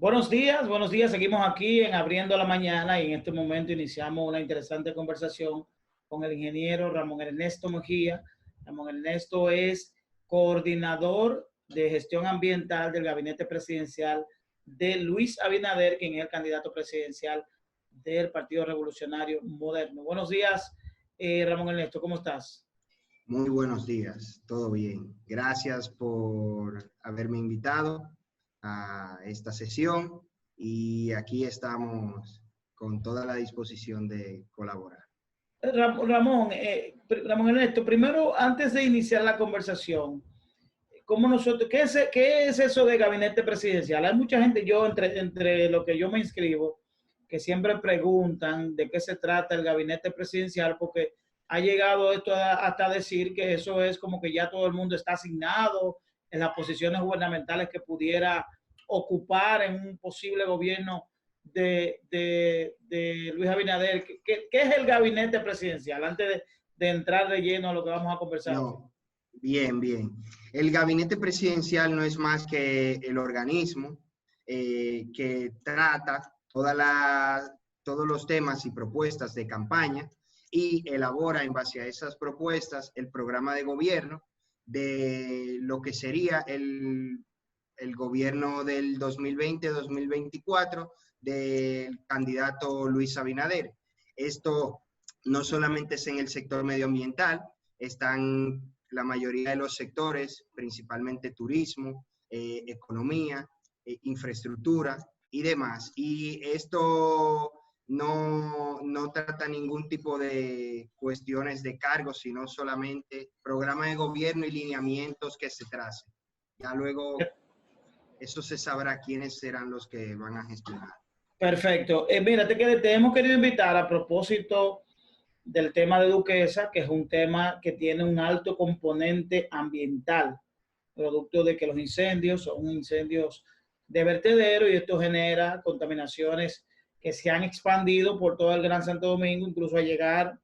Buenos días. Seguimos aquí en Abriendo la Mañana y en este momento iniciamos una interesante conversación con el ingeniero Ramón Ernesto Mejía. Ramón Ernesto es coordinador de gestión ambiental del gabinete presidencial de Luis Abinader, quien es el candidato presidencial del Partido Revolucionario Moderno. Buenos días, Ramón Ernesto, ¿cómo estás? Muy buenos días, todo bien. Gracias por haberme invitado a esta sesión y aquí estamos con toda la disposición de colaborar. Ramón Ernesto, primero, antes de iniciar la conversación, ¿qué es eso de gabinete presidencial? Hay mucha gente, entre lo que yo me inscribo, que siempre preguntan de qué se trata el gabinete presidencial, porque ha llegado esto hasta decir que eso es como que ya todo el mundo está asignado en las posiciones gubernamentales que pudiera ocupar en un posible gobierno de Luis Abinader. ¿Qué es el gabinete presidencial? Antes de entrar de lleno a lo que vamos a conversar. No, bien. El gabinete presidencial no es más que el organismo que trata todos los temas y propuestas de campaña y elabora en base a esas propuestas el programa de gobierno de lo que sería el gobierno del 2020-2024 del candidato Luis Abinader. Esto no solamente es en el sector medioambiental, están la mayoría de los sectores, principalmente turismo, economía, infraestructura y demás. Y esto no trata ningún tipo de cuestiones de cargos, sino solamente programa de gobierno y lineamientos que se tracen. Ya luego eso se sabrá quiénes serán los que van a gestionar. Perfecto. Mira, te hemos querido invitar a propósito del tema de Duquesa, que es un tema que tiene un alto componente ambiental, producto de que los incendios son incendios de vertedero y esto genera contaminaciones que se han expandido por todo el Gran Santo Domingo, incluso a llegar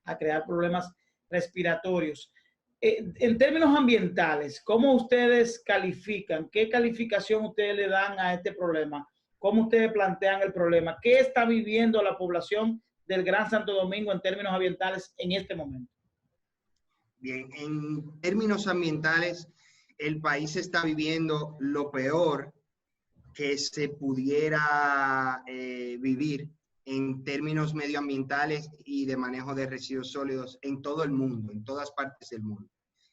a crear problemas respiratorios. En términos ambientales, ¿cómo ustedes califican? ¿Qué calificación ustedes le dan a este problema? ¿Cómo ustedes plantean el problema? ¿Qué está viviendo la población del Gran Santo Domingo en términos ambientales en este momento? Bien, en términos ambientales, el país está viviendo lo peor que se pudiera vivir en términos medioambientales y de manejo de residuos sólidos en todo el mundo, en todas partes del mundo.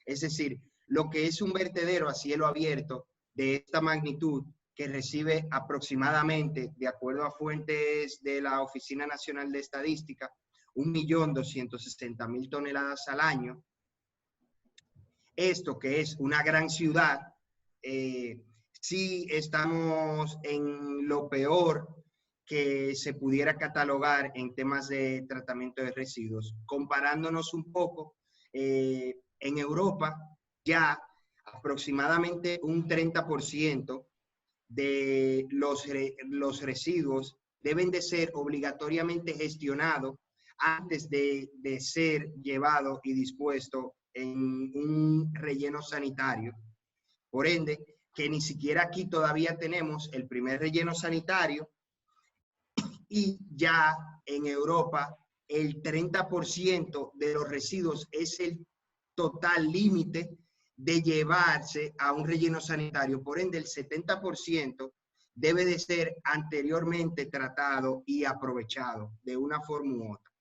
Es decir, lo que es un vertedero a cielo abierto de esta magnitud, que recibe aproximadamente, de acuerdo a fuentes de la Oficina Nacional de Estadística, 1.260.000 toneladas al año. Esto que es una gran ciudad, sí estamos en lo peor que se pudiera catalogar en temas de tratamiento de residuos. Comparándonos un poco, en Europa ya aproximadamente un 30% de los residuos deben de ser obligatoriamente gestionados antes de ser llevado y dispuesto en un relleno sanitario. Por ende, que ni siquiera aquí todavía tenemos el primer relleno sanitario y ya en Europa el 30% de los residuos es el total límite de llevarse a un relleno sanitario. Por ende, el 70% debe de ser anteriormente tratado y aprovechado de una forma u otra.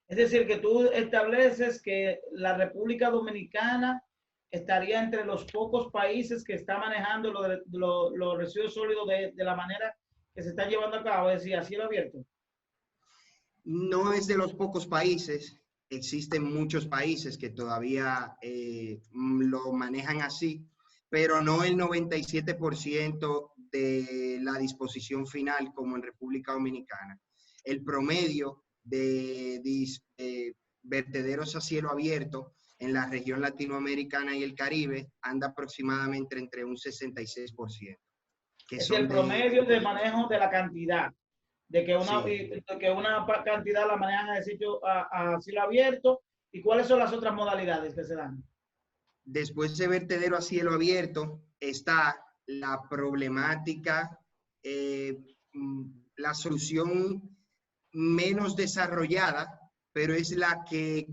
Es decir, que tú estableces que la República Dominicana estaría entre los pocos países que está manejando los residuos sólidos de la manera que se está llevando a cabo, es decir, a cielo abierto. No es de los pocos países, existen muchos países que todavía lo manejan así, pero no el 97% de la disposición final como en República Dominicana. El promedio de vertederos a cielo abierto en la región latinoamericana y el Caribe anda aproximadamente entre un 66%. Es el promedio de manejo de la cantidad, de que una cantidad la manejan a cielo abierto. ¿Y cuáles son las otras modalidades que se dan? Después de vertedero a cielo abierto está la problemática la solución menos desarrollada, pero es la que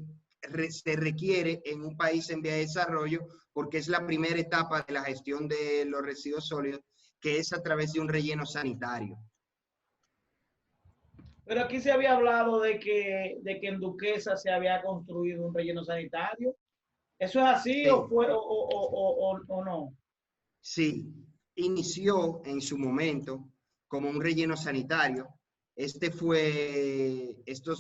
se requiere en un país en vía de desarrollo, porque es la primera etapa de la gestión de los residuos sólidos, que es a través de un relleno sanitario. Pero aquí se había hablado de que en Duquesa se había construido un relleno sanitario. ¿Eso es así o Sí, fue o no? sí, inició en su momento como un relleno sanitario. Estos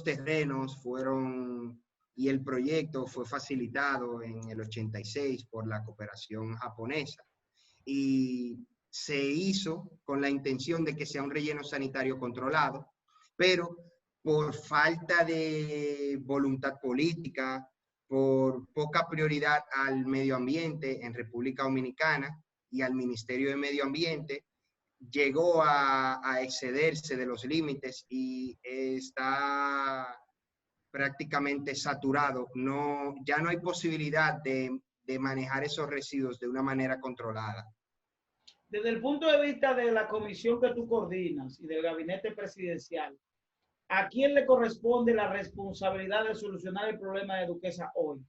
terrenos fueron, y el proyecto fue facilitado en el 86 por la cooperación japonesa. Y se hizo con la intención de que sea un relleno sanitario controlado, pero por falta de voluntad política, por poca prioridad al medio ambiente en República Dominicana y al Ministerio de Medio Ambiente, llegó a excederse de los límites y está prácticamente saturado. No, ya no hay posibilidad de manejar esos residuos de una manera controlada. Desde el punto de vista de la comisión que tú coordinas y del gabinete presidencial, ¿a quién le corresponde la responsabilidad de solucionar el problema de Duquesa hoy?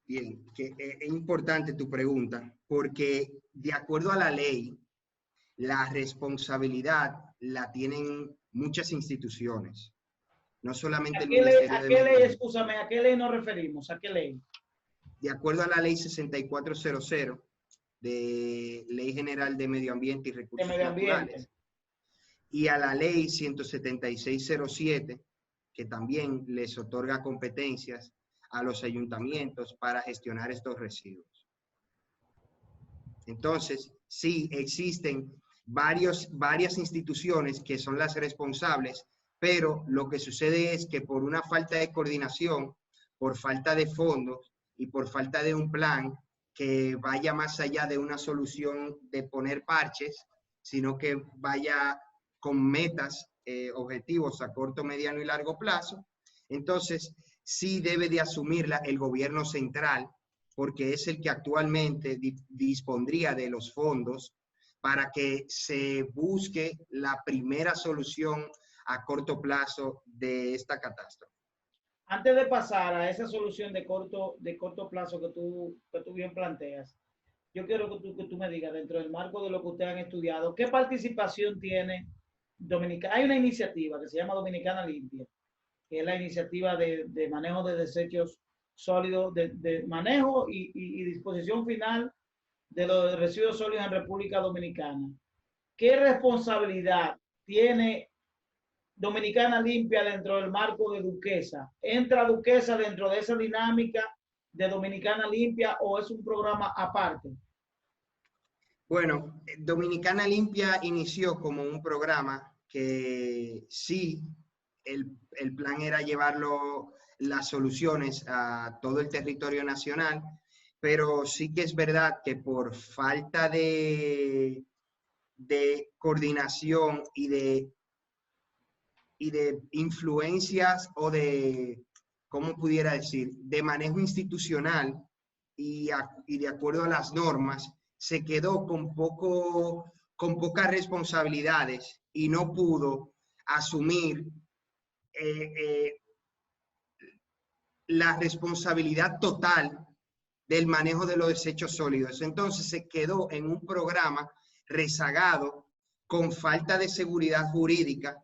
Bien, que es importante tu pregunta, porque de acuerdo a la ley, la responsabilidad la tienen muchas instituciones, no solamente el Ministerio ¿A de qué Medio ley, Ambiente. escúchame, a qué ley nos referimos? ¿A qué ley? De acuerdo a la ley 6400 de Ley General de Medio Ambiente y De Recursos medio ambiente. Naturales, y a la ley 17607, que también les otorga competencias a los ayuntamientos para gestionar estos residuos. Entonces, sí, existen varias instituciones que son las responsables, pero lo que sucede es que por una falta de coordinación, por falta de fondos y por falta de un plan que vaya más allá de una solución de poner parches, sino que vaya con metas, objetivos a corto, mediano y largo plazo, entonces sí debe de asumirla el gobierno central, porque es el que actualmente dispondría de los fondos para que se busque la primera solución a corto plazo de esta catástrofe. Antes de pasar a esa solución de corto plazo que tú bien planteas, yo quiero que tú me digas, dentro del marco de lo que ustedes han estudiado, ¿qué participación tiene Dominicana? Hay una iniciativa que se llama Dominicana Limpia, que es la iniciativa de manejo de desechos sólidos, de manejo y disposición final de los residuos sólidos en República Dominicana. ¿Qué responsabilidad tiene Dominicana Limpia dentro del marco de Duquesa? ¿Entra Duquesa dentro de esa dinámica de Dominicana Limpia o es un programa aparte? Bueno, Dominicana Limpia inició como un programa que sí, el plan era llevarlo las soluciones a todo el territorio nacional, pero sí que es verdad que por falta de coordinación y de influencias o de, ¿cómo pudiera decir?, de manejo institucional y de acuerdo a las normas, se quedó con pocas responsabilidades y no pudo asumir eh, eh, la responsabilidad total del manejo de los desechos sólidos. Entonces se quedó en un programa rezagado, con falta de seguridad jurídica.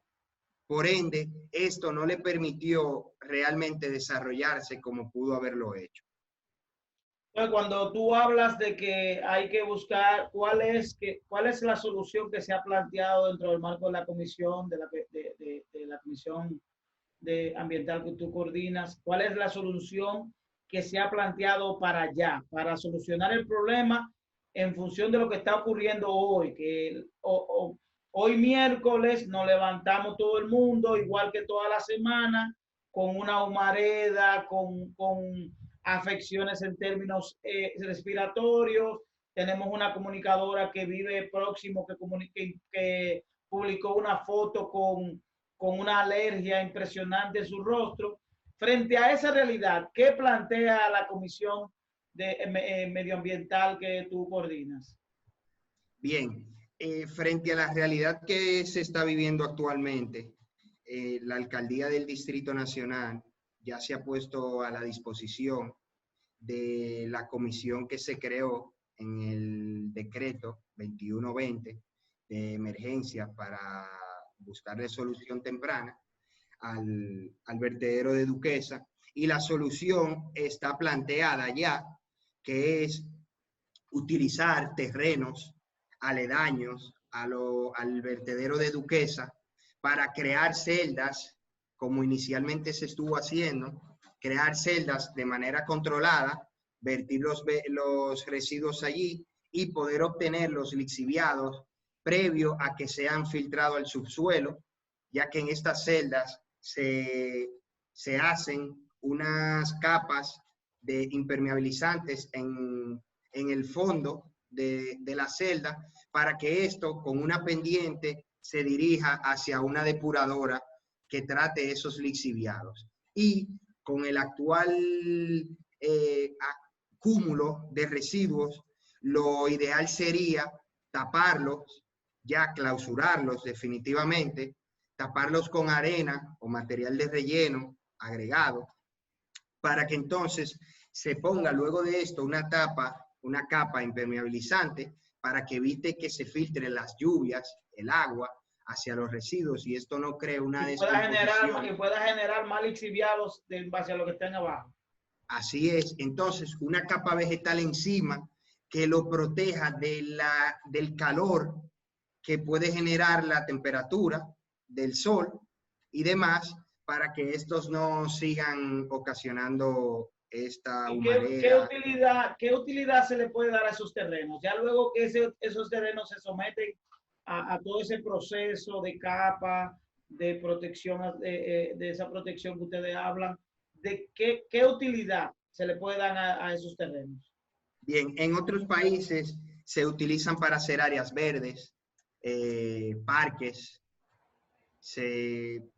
Por ende, esto no le permitió realmente desarrollarse como pudo haberlo hecho. Entonces, cuando tú hablas de que hay que buscar cuál es la solución que se ha planteado dentro del marco de la comisión, de la comisión ambiental que tú coordinas, ¿cuál es la solución que se ha planteado para allá, para solucionar el problema en función de lo que está ocurriendo hoy? Hoy miércoles nos levantamos todo el mundo, igual que toda la semana, con una humareda, con afecciones en términos respiratorios. Tenemos una comunicadora que vive próximo, que publicó una foto con una alergia impresionante en su rostro. Frente a esa realidad, ¿qué plantea la Comisión Medioambiental que tú coordinas? Bien, frente a la realidad que se está viviendo actualmente, la Alcaldía del Distrito Nacional ya se ha puesto a la disposición de la comisión que se creó en el decreto 2120 de emergencia para buscarle solución temprana al vertedero de Duquesa, y la solución está planteada ya, que es utilizar terrenos aledaños al vertedero de Duquesa para crear celdas, como inicialmente se estuvo haciendo, crear celdas de manera controlada, vertir los residuos allí y poder obtener los lixiviados previo a que sean filtrados al subsuelo, ya que en estas celdas se hacen unas capas de impermeabilizantes en el fondo de la celda, para que esto con una pendiente se dirija hacia una depuradora que trate esos lixiviados. Y con el actual cúmulo de residuos, lo ideal sería taparlos, ya clausurarlos definitivamente, taparlos con arena o material de relleno agregado, para que entonces se ponga luego de esto una capa impermeabilizante para que evite que se filtren las lluvias, el agua, hacia los residuos, y esto no cree una descomposición. Y pueda generar más lixiviados en base a lo que están abajo. Así es. Entonces, una capa vegetal encima que lo proteja del calor que puede generar la temperatura del sol y demás, para que estos no sigan ocasionando esta humareda. ¿Qué utilidad se le puede dar a esos terrenos? Ya luego que esos terrenos se someten a todo ese proceso de capa, de protección, de esa protección que ustedes hablan, ¿de qué utilidad se le puede dar a esos terrenos? Bien, en otros países se utilizan para hacer áreas verdes, parques,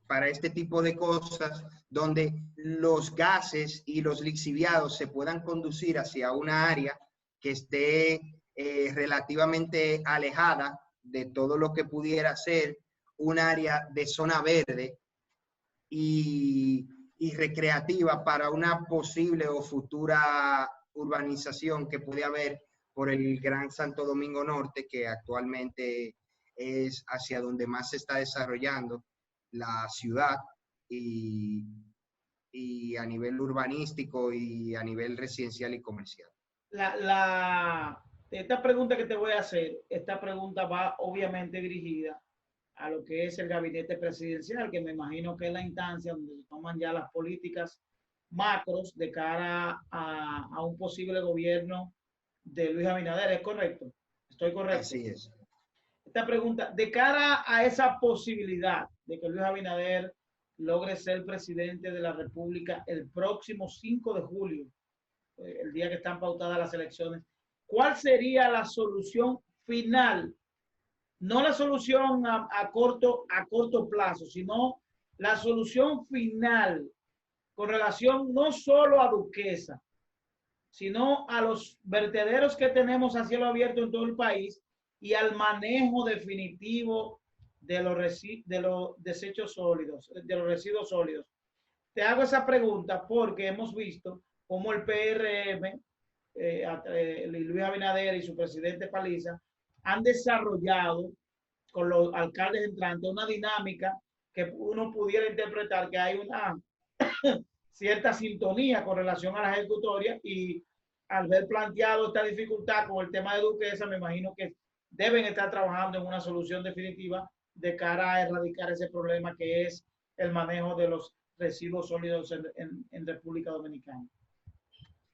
para este tipo de cosas, donde los gases y los lixiviados se puedan conducir hacia una área que esté relativamente alejada de todo lo que pudiera ser un área de zona verde y recreativa para una posible o futura urbanización que puede haber por el Gran Santo Domingo Norte, que actualmente es hacia donde más se está desarrollando la ciudad, y a nivel urbanístico y a nivel residencial y comercial. Esta pregunta que te voy a hacer, esta pregunta va obviamente dirigida a lo que es el gabinete presidencial, que me imagino que es la instancia donde se toman ya las políticas macros de cara a un posible gobierno de Luis Abinader. ¿Es correcto? ¿Estoy correcto? Así es. Esta pregunta, de cara a esa posibilidad de que Luis Abinader logre ser presidente de la República el próximo 5 de julio, el día que están pautadas las elecciones, ¿cuál sería la solución final? No la solución a corto plazo, sino la solución final con relación no solo a Duquesa, sino a los vertederos que tenemos a cielo abierto en todo el país y al manejo definitivo de los desechos sólidos, de los residuos sólidos. Te hago esa pregunta porque hemos visto cómo el PRM, Luis Abinader y su presidente Paliza, han desarrollado con los alcaldes entrantes una dinámica que uno pudiera interpretar que hay una cierta sintonía con relación a las ejecutorias, y al ver planteado esta dificultad con el tema de Duquesa, me imagino que deben estar trabajando en una solución definitiva de cara a erradicar ese problema que es el manejo de los residuos sólidos en República Dominicana.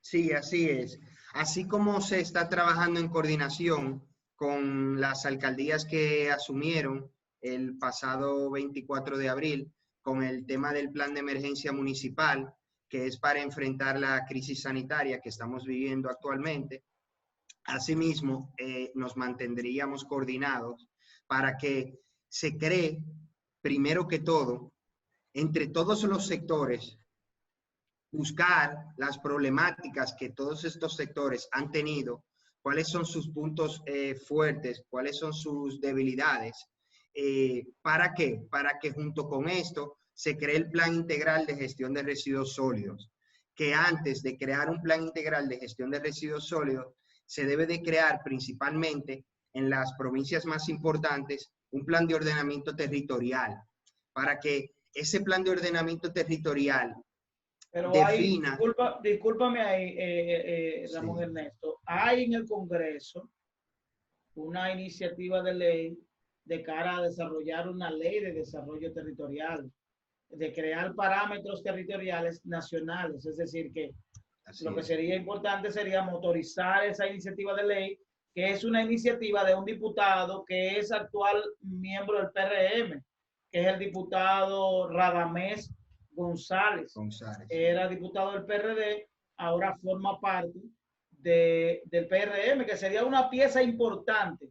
Sí, así es. Así como se está trabajando en coordinación con las alcaldías que asumieron el pasado 24 de abril con el tema del plan de emergencia municipal, que es para enfrentar la crisis sanitaria que estamos viviendo actualmente. Asimismo, nos mantendríamos coordinados para que se cree, primero que todo, entre todos los sectores, buscar las problemáticas que todos estos sectores han tenido cuáles son sus puntos fuertes, cuáles son sus debilidades. ¿Para qué? Para que junto con esto se cree el plan integral de gestión de residuos sólidos, que antes de crear un plan integral de gestión de residuos sólidos, se debe de crear principalmente en las provincias más importantes un plan de ordenamiento territorial, para que ese plan de ordenamiento territorial Pero hay, defina. discúlpame ahí, Ramón Sí, Ernesto, hay en el Congreso una iniciativa de ley de cara a desarrollar una ley de desarrollo territorial, de crear parámetros territoriales nacionales, es decir, que así lo que es. sería importante sería motorizar esa iniciativa de ley, que es una iniciativa de un diputado que es actual miembro del PRM, que es el diputado Radamés González. González, sí. Era diputado del PRD, ahora forma parte del PRM, que sería una pieza importante.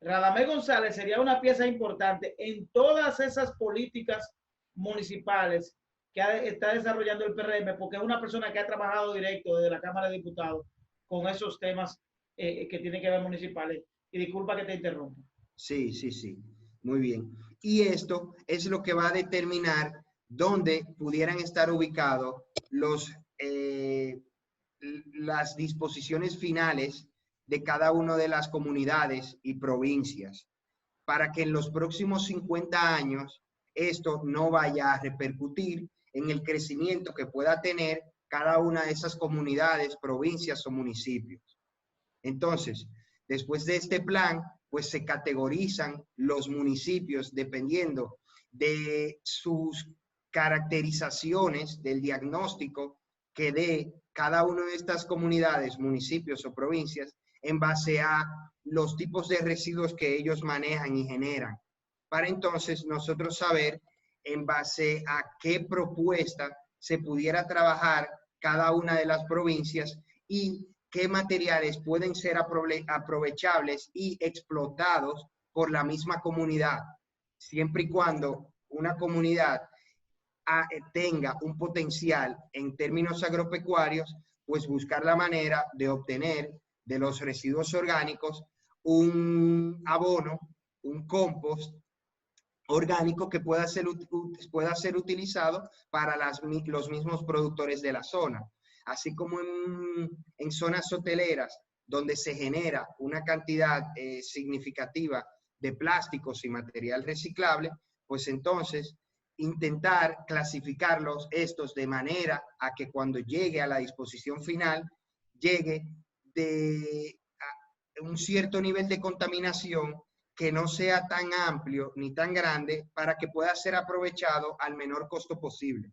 Radamés González sería una pieza importante en todas esas políticas municipales que está desarrollando el PRM, porque es una persona que ha trabajado directo desde la Cámara de Diputados con esos temas que tienen que ver municipales. Y disculpa que te interrumpa. Sí, sí, sí. Muy bien. Y esto es lo que va a determinar dónde pudieran estar ubicados las disposiciones finales de cada una de las comunidades y provincias, para que en los próximos 50 años esto no vaya a repercutir en el crecimiento que pueda tener cada una de esas comunidades, provincias o municipios. Entonces, después de este plan, pues se categorizan los municipios dependiendo de sus caracterizaciones del diagnóstico que dé cada una de estas comunidades, municipios o provincias en base a los tipos de residuos que ellos manejan y generan. Para entonces nosotros saber en base a qué propuesta se pudiera trabajar cada una de las provincias y qué materiales pueden ser aprovechables y explotados por la misma comunidad, siempre y cuando una comunidad tenga un potencial en términos agropecuarios, pues buscar la manera de obtener de los residuos orgánicos un abono, un compost orgánico que pueda ser utilizado para los mismos productores de la zona. Así como en zonas hoteleras, donde se genera una cantidad significativa de plásticos y material reciclable, pues entonces intentar clasificarlos estos de manera a que cuando llegue a la disposición final, llegue de un cierto nivel de contaminación que no sea tan amplio ni tan grande para que pueda ser aprovechado al menor costo posible.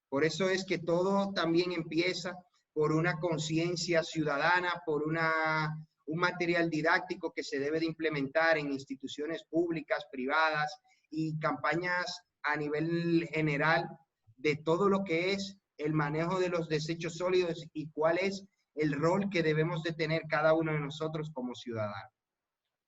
Por eso es que todo también empieza por una conciencia ciudadana, por un material didáctico que se debe de implementar en instituciones públicas, privadas y campañas a nivel general de todo lo que es el manejo de los desechos sólidos y cuál es el rol que debemos de tener cada uno de nosotros como ciudadanos.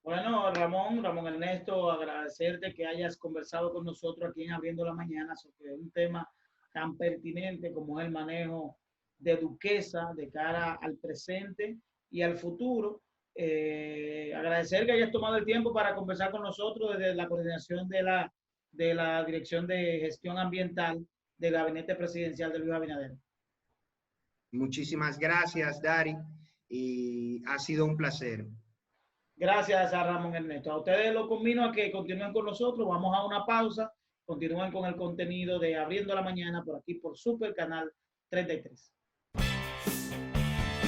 Bueno, Ramón Ernesto, agradecerte que hayas conversado con nosotros aquí en Abriendo la Mañana sobre un tema tan pertinente como es el manejo de Duquesa de cara al presente y al futuro. Agradecer que hayas tomado el tiempo para conversar con nosotros desde la coordinación de la Dirección de Gestión Ambiental del Gabinete Presidencial de Luis Abinader. Muchísimas gracias, Dari, y ha sido un placer. Gracias a Ramón Ernesto. A ustedes los convino a que continúen con nosotros. Vamos a una pausa. Continúen con el contenido de Abriendo la Mañana por aquí por Super Canal 33.